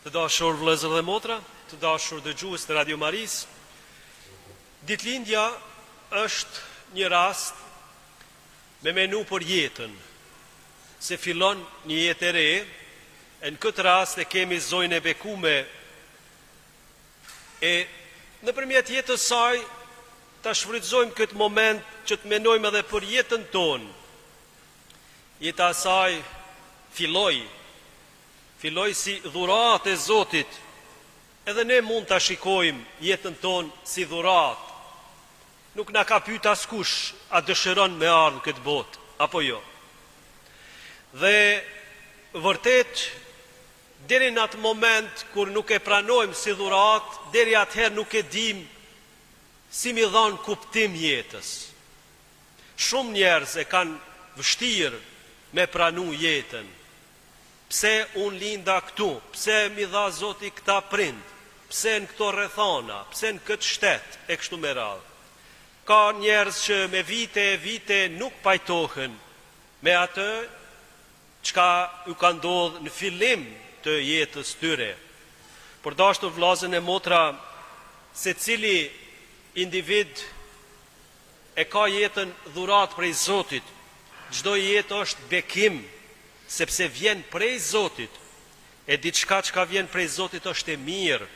Të dashur vëllezër dhe motra, të dashur dëgjues të Radio Maris, ditëlindja është një rast me menu për jetën, se fillon një jetë e re, e në këtë rast e kemi zojën e bekume, e nëpërmjet jetës saj ta shfrytëzojmë këtë moment që të menojmë edhe për jetën tonë. Jeta e saj filloi si dhuratë e Zotit, edhe ne mund ta shikojmë jetën tonë si dhuratë. Nuk na ka pyet askush a dëshiron me ardhë në këtë botë, apo jo. Dhe vërtet, deri në atë moment kur nuk e pranojmë si dhuratë, deri atëherë nuk e dim si mi dhanë kuptim jetës. Shumë njerëz e kanë vështirë me pranu jetën. Pse unë linda këtu, pse mi dha Zoti këta prind, pse në këto rrethana, pse në këtë shtet e kështu me radhë. Ka njerëz që me vite nuk pajtohen me atë çka ju ka ndodhur në fillim të jetës tyre. Por dashur vëllezër e motra, secili individ e ka jetën dhuratë prej Zotit. Çdo jetë është bekim, sepse vjen prej Zotit, e diçka që vjen prej Zotit është e mirë.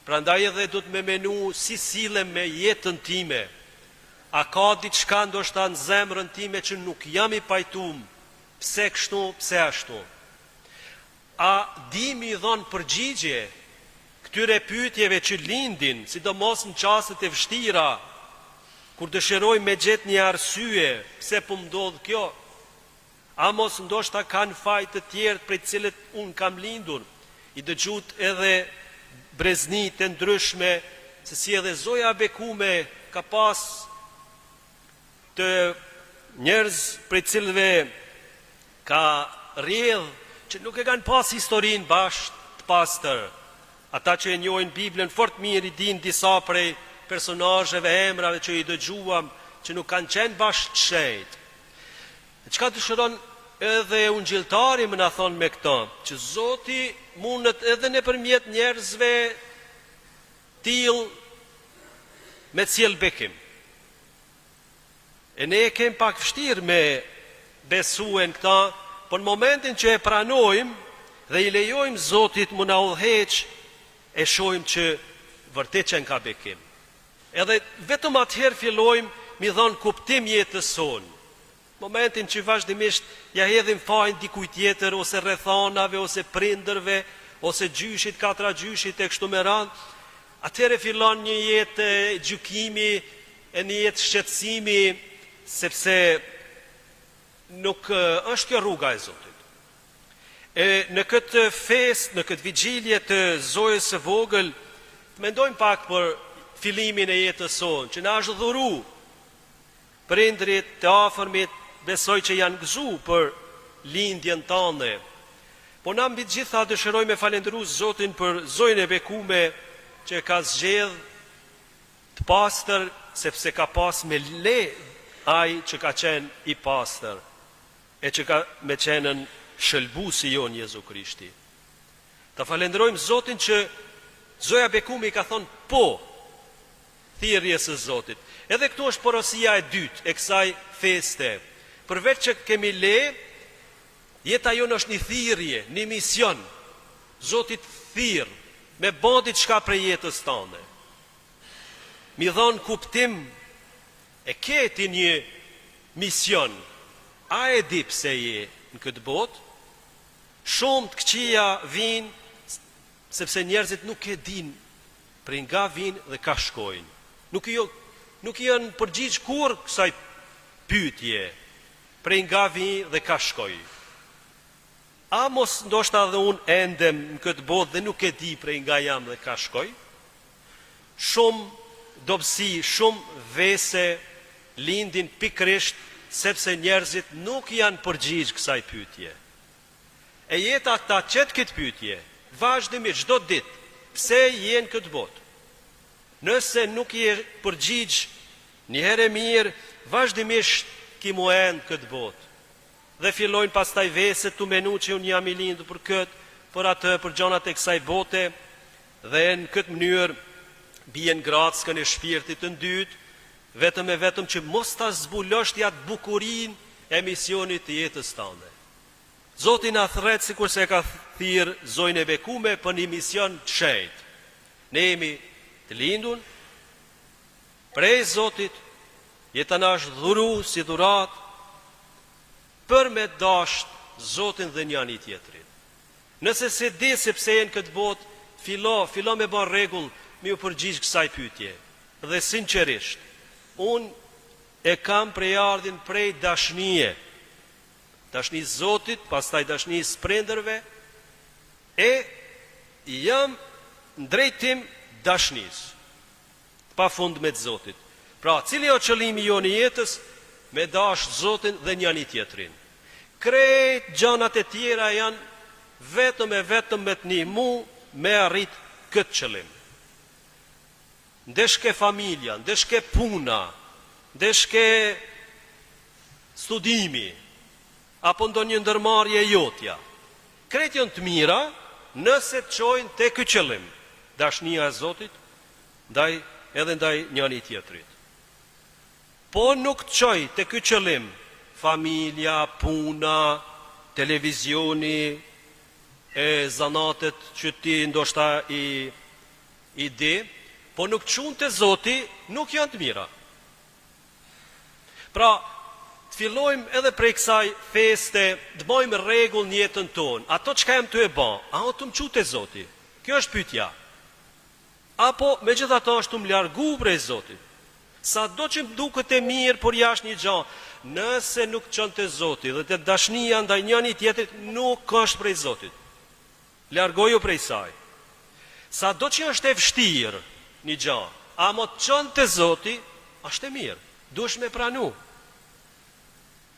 Prandaj edhe du të me menu si silem me jetën time. A ka diçka ndoshta në zemrën time që nuk jam i pajtum, pse kështu, pse ashtu? A di mi dhon përgjigje këtyre pyetjeve që lindin, sidomos në çastet e vështira, kur dëshiroj me gjetë një arsye pse po më ndodh kjo? A mos ndoshta kanë fajt të tjerë prej cilët unë kam lindur? I dëgjut edhe brezni të ndryshme, se si edhe zoja bekume ka pas të njerëz prej cilëve ka rrjedh që nuk e kanë pas historinë bashkë të pastër. Ata që e njohin Biblën fort mirë i din disa prej personazheve, emrave që i dëgjuam, që nuk kanë qenë bashkë të shenjtë. Çka dëshiron edhe ungjilltari më na thon me këto, që Zoti mundet edhe nëpërmjet njerëzve tillë me sjell bekim. E ne kemi pak vështirë me besuen këta, por në momentin që e pranojmë dhe i lejojmë Zotit më na udhëheq, e shohim që vërtet që ka bekim. Edhe vetëm atëherë fillojmë mi dhon kuptim jetës sonë. Momentin që vazhdimisht ja hedhim fajin dikujt tjetër, ose rrethanave, ose prindërve, ose gjyshit, katra gjyshit e kështu me radhë, atëherë fillon një jetë gjykimi, e një jetë shqetësimi, sepse nuk është kjo rruga e Zotit. E në këtë fest, në këtë vigjilje të zojës së vogël, mendojmë pak për fillimin e jetës sonë, që na është dhuru prindrit të afërmit, besoj që janë gëzu për lindjen tande. Po na mbi gjitha dëshiroj me falendëru Zotin për zojën e bekume që ka zgjedh të pastër, sepse ka pas me le ai që ka qenë i pastër, e që ka me qenën shëlbuesi jon Jezu Krishti. Ta falenderojmë Zotin që zoja bekume i ka thonë po thirrjes së Zotit. Edhe këtu është porosia e dytë e kësaj feste. Përveç që kemi le, jeta jonë është një thirrje, një mision. Zotit thirr me bën diçka për jetës tënde. Mi dhon kuptim, e ke ti një mision. A e di pse je në këtë botë? Shumë të këqija vinë sepse njerëzit nuk e dinë për nga vinë dhe ka shkojnë. Nuk janë përgjigj kur kësaj pyetje, prej nga vinë dhe ka shkojnë. A mos ndoshta dhe unë endem në këtë botë dhe nuk e di prej nga jam dhe ka shkoj? Shumë dobësi, shumë vese lindin pikrisht sepse njerëzit nuk janë përgjigj kësaj pyetje. E jeta ta qetë këtë pyetje, vazhdimisht çdo ditë, pse je në këtë botë? Nëse nuk je përgjigj një herë mirë, vazhdimisht ki mu endë këtë botë. Dhe fillojnë pastaj vese të menu që unë jam i lindur për këtë, për atë, për gjanat e kësaj bote, dhe në këtë mënyrë bien grackën e shpirtit të dytë, vetëm e vetëm që mos ta zbulosh ti atë bukurinë e misionit të jetës tënde. Zoti na thret sikur se ka thirr zonjën e bekume për një mision të shenjtë. Ne jemi të lindur prej Zotit, jeta na është dhuru si dhurat për me dasht Zotin dhe njani tjetrin. Nëse se di sepse jenë këtë botë, filo me bën rregull, mi u përgjigj kësaj pyetje. Dhe sinqerisht, unë e kam prejardhin prej dashnije. Dashni Zotit, pastaj dashni prindërve, e jam në drejtim dashnis, pa fund me Zotit. Pra, cili o qëllimi jo në jetës, me dash Zotin dhe njani tjetrin. Krejt gjanat e tjera janë vetëm e vetëm me të një mu me arrit këtë qëllim. Ndeshke familja, ndeshke puna, ndeshke studimi, apo ndonjë ndërmarrje jotja. Krejt janë të mira nëse të qojnë te ky qëllim, dashnia e Zotit, ndaj njëri tjetrit. Po nuk të qoj te ky qëllim, familja, puna, televizioni, e zanatet që ti ndoshta i di, po nuk çun te Zoti, nuk janë të mira. Pra, të fillojmë edhe prej kësaj feste, të bëjmë rregull në jetën tonë. Ato çka jam ty e bë, a o të më çu te Zoti? Kjo është pyetja. Apo megjithatë është të më largu prej Zotit. Sa do që më duket e mirë, por jashtë një gjë, nëse nuk çon te Zoti dhe te dashnia ndaj njëri tjetrit nuk është prej Zotit. Largoju prej saj. Sa do që është e vështirë një gjë, a mo të çon te Zoti, është e mirë. Duhesh me pranu.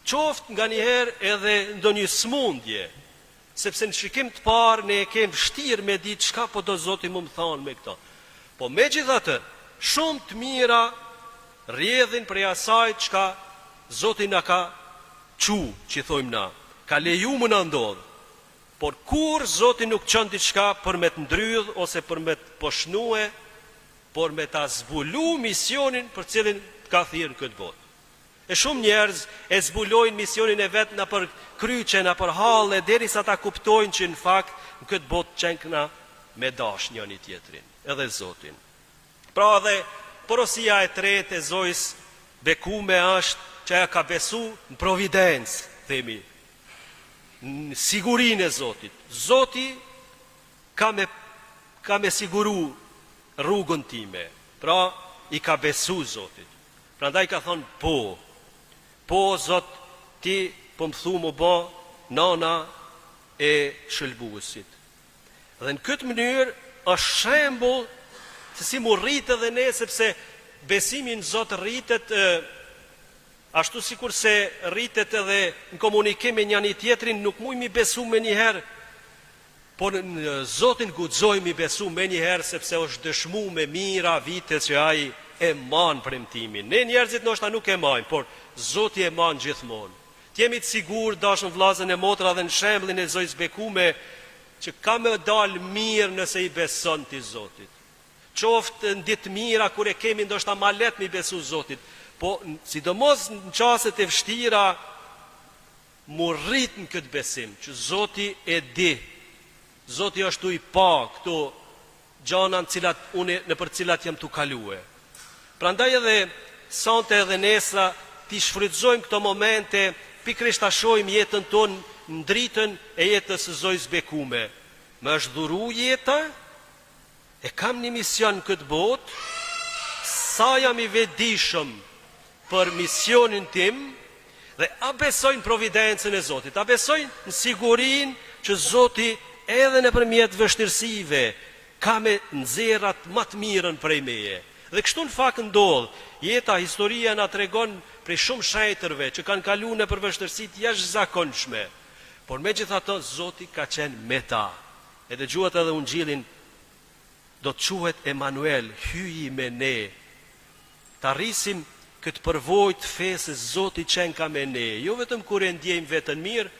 Qoftë nga njëherë edhe ndonjë smundje, sepse në shikim të parë ne e kemi vështirë me ditë çka po do Zoti më thonë me këto. Po megjithatë, shumë të mira rrjedhin prej asaj çka Zoti na ka që thojmë na, ka leju më na ndodh. Por kur Zoti nuk çon diçka për me të ndrydh ose për me të poshnue, por me ta zbulu misionin për cilin ka thirrë në këtë botë. E shumë njerëz e zbulojnë misionin e vet na për kryqe, na për halle, derisa ta kuptojnë që në fakt në këtë botë çenkna me dash njëri tjetrin, edhe Zotin. Pra dhe porosia e tretë e zojës bekume është që ajo ka besu në providencë, themi, në sigurinë e Zotit. Zoti ka me siguru rrugën time. Pra i ka besu Zotit. Prandaj ka thonë po Zot, ti po më thu më bë nana e shëlbuesit. Dhe në këtë mënyrë është shembull se si mu rritet edhe ne, sepse besimi në Zot rritet ashtu sikur se rritet edhe në komunikim me njëri tjetrin, nuk mujmë i besu me njëherë, por në Zotin guxojmë i besu me njëherë, sepse është dëshmu me mira vite që ai e man premtimin. Ne njerëzit ndoshta nuk e majmë, por Zoti e man gjithmonë. Të jemi të sigurt, dashur vllazën e motra, dhe në shembullin e zojës bekume, që ka më dal mirë nëse i beson ti Zotit. Qoftë në ditë mira kur e kemi ndoshta ma lehtë mi besu Zotit, po sidomos në çastet e vështira mu rrit në këtë besim që Zoti e di. Zoti është tu i pa këto gjana në për cilat jam tu kalue. Prandaj edhe sonte edhe nesra ti shfrytëzojmë këto momente, pikërisht ta shohim jetën tonë në dritën e jetës së zojës bekume. Më është dhuru jeta, e kam një mision në këtë botë, sa jam i vetëdijshëm për misionin tim, dhe a besojnë providencën e Zotit, a besojnë në sigurinë që Zoti edhe nëpërmjet vështirësive ka me nxjerrat më të mirën prej meje. Dhe kështu në fakt ndodh, jeta, historia na tregon prej shumë shejtërve që kanë kaluar nëpër vështirësi jashtëzakonshme. Por megjithatë Zoti ka qenë me ta. E dëgjuat edhe ungjillin, do të quhet Emanuel, hyji me ne. Ta rrisim këtë përvojë të fesë, Zoti qenë ka me ne, jo vetëm kur e ndjejmë veten mirë,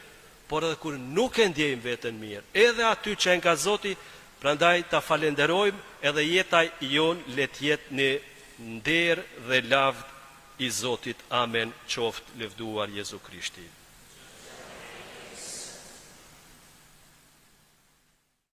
por edhe kur nuk e ndjejmë veten mirë, edhe aty që nga Zoti, prandaj ta falenderojmë edhe jeta jon let jetë në nder dhe lavd i Zotit. Amen. Qoftë lëvduar Jezu Krishti.